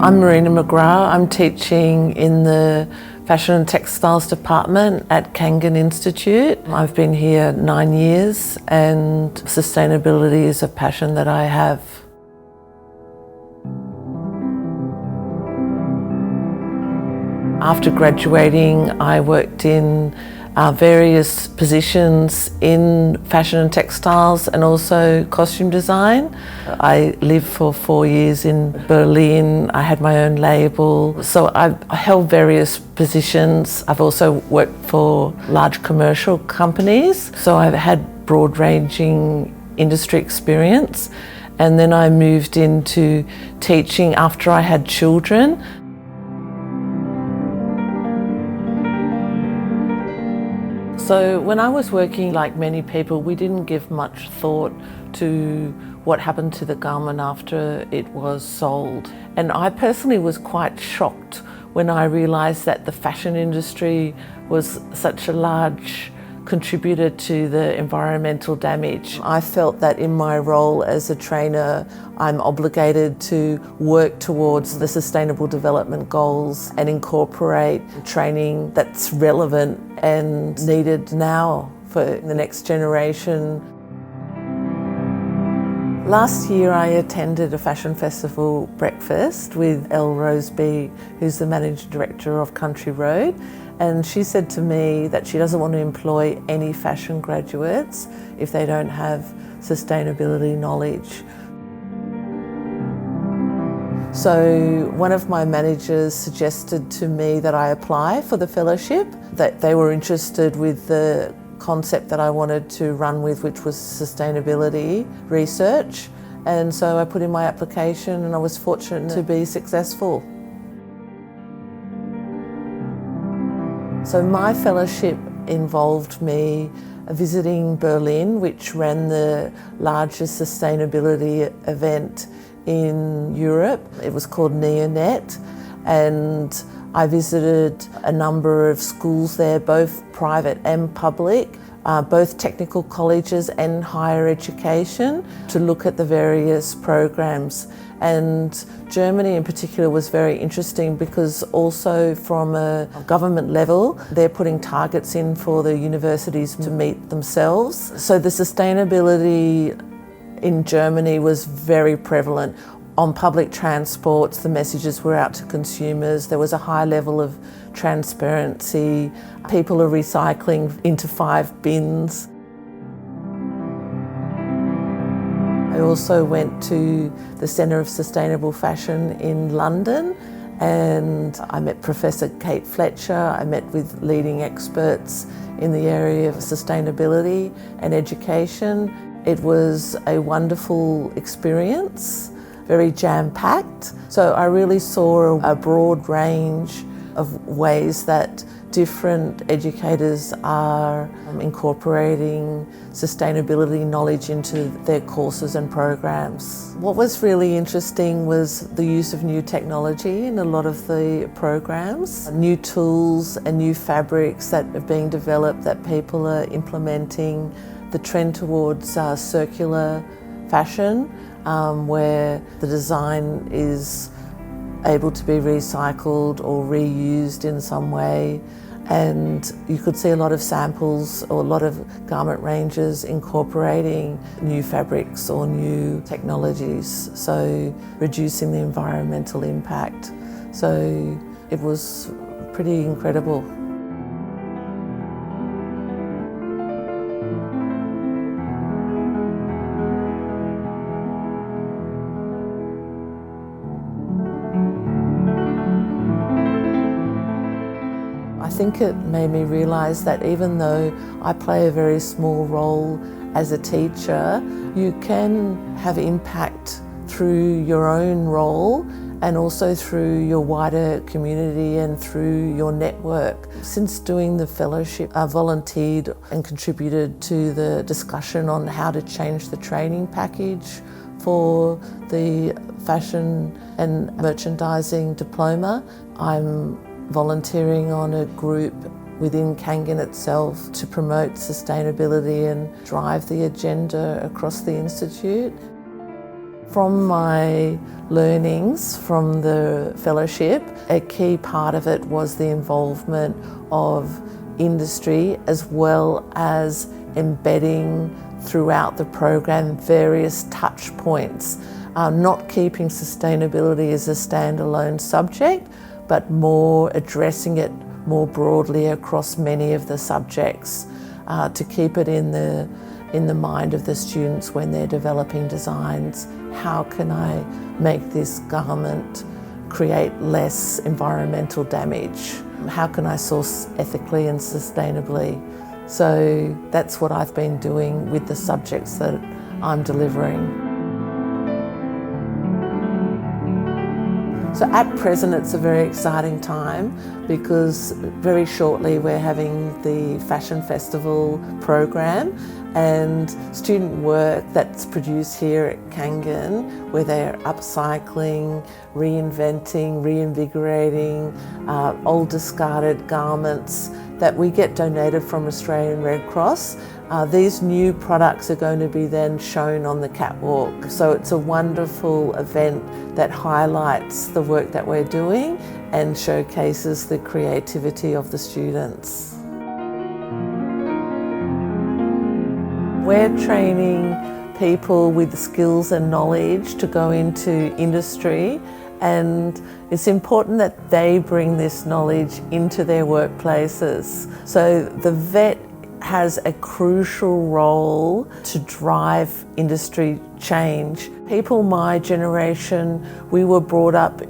I'm Marina McGrath. I'm teaching in the Fashion and Textiles department at Kangan Institute. I've been here 9 years and sustainability is a passion that I have. After graduating, I worked in various positions in fashion and textiles and also costume design. I lived for 4 years in Berlin. I had my own label. So I held various positions. I've also worked for large commercial companies. So I've had broad-ranging industry experience. And then I moved into teaching after I had children. So when I was working, like many people, we didn't give much thought to what happened to the garment after it was sold. And I personally was quite shocked when I realised that the fashion industry was such a large contributor to the environmental damage. I felt that in my role as a trainer, I'm obligated to work towards the Sustainable Development Goals and incorporate training that's relevant and needed now for the next generation. Last year I attended a fashion festival breakfast with Elle Roseby, who's the managing director of Country Road, and she said to me that she doesn't want to employ any fashion graduates if they don't have sustainability knowledge. So one of my managers suggested to me that I apply for the fellowship, that they were interested with the concept that I wanted to run with, which was sustainability research. And so I put in my application and I was fortunate to be successful. So my fellowship involved me visiting Berlin, which ran the largest sustainability event in Europe. It was called Neonet, and I visited a number of schools there, both private and public, both technical colleges and higher education, to look at the various programs. And Germany in particular was very interesting because also from a government level, they're putting targets in for the universities to meet themselves. So the sustainability in Germany was very prevalent. On public transports, the messages were out to consumers. There was a high level of transparency. People are recycling into 5 bins. I also went to the Centre of Sustainable Fashion in London, and I met Professor Kate Fletcher. I met with leading experts in the area of sustainability and education. It was a wonderful experience, very jam-packed. So I really saw a broad range of ways that different educators are incorporating sustainability knowledge into their courses and programs. What was really interesting was the use of new technology in a lot of the programs, new tools and new fabrics that are being developed that people are implementing, the trend towards circular fashion, where the design is able to be recycled or reused in some way. And you could see a lot of samples or a lot of garment ranges incorporating new fabrics or new technologies, so reducing the environmental impact. So it was pretty incredible. I think it made me realise that even though I play a very small role as a teacher, you can have impact through your own role and also through your wider community and through your network. Since doing the fellowship, I volunteered and contributed to the discussion on how to change the training package for the fashion and merchandising diploma. I'm volunteering on a group within Kangan itself to promote sustainability and drive the agenda across the Institute. From my learnings from the fellowship, a key part of it was the involvement of industry as well as embedding throughout the program various touch points, not keeping sustainability as a standalone subject, but more addressing it more broadly across many of the subjects to keep it in the mind of the students when they're developing designs. How can I make this garment create less environmental damage? How can I source ethically and sustainably? So that's what I've been doing with the subjects that I'm delivering. So at present it's a very exciting time because very shortly we're having the Fashion Festival program and student work that's produced here at Kangan, where they're upcycling, reinventing, reinvigorating old discarded garments that we get donated from Australian Red Cross. These new products are going to be then shown on the catwalk. So it's a wonderful event that highlights the work that we're doing and showcases the creativity of the students. We're training people with skills and knowledge to go into industry, and it's important that they bring this knowledge into their workplaces. So the vet has a crucial role to drive industry change. People my generation, we were brought up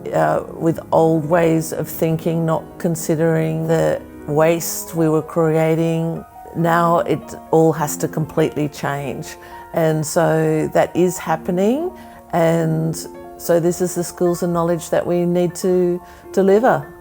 with old ways of thinking, not considering the waste we were creating. Now it all has to completely change, and so that is happening, and so this is the skills and knowledge that we need to deliver.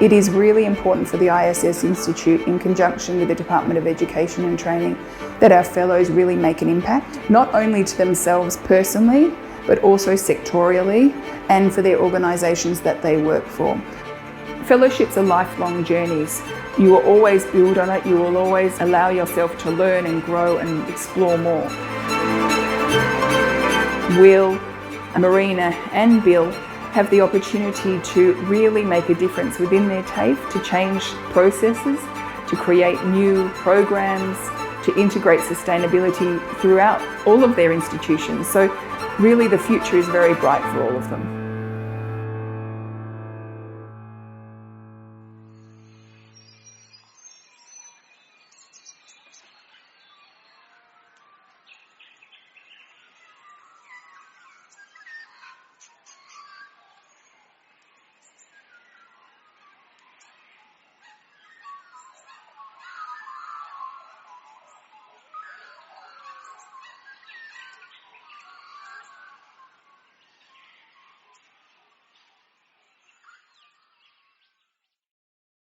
It is really important for the ISS Institute, in conjunction with the Department of Education and Training, that our fellows really make an impact, not only to themselves personally, but also sectorially and for their organisations that they work for. Fellowships are lifelong journeys. You will always build on it, you will always allow yourself to learn and grow and explore more. Will, Marina and Bill have the opportunity to really make a difference within their TAFE, to change processes, to create new programs, to integrate sustainability throughout all of their institutions. So really the future is very bright for all of them.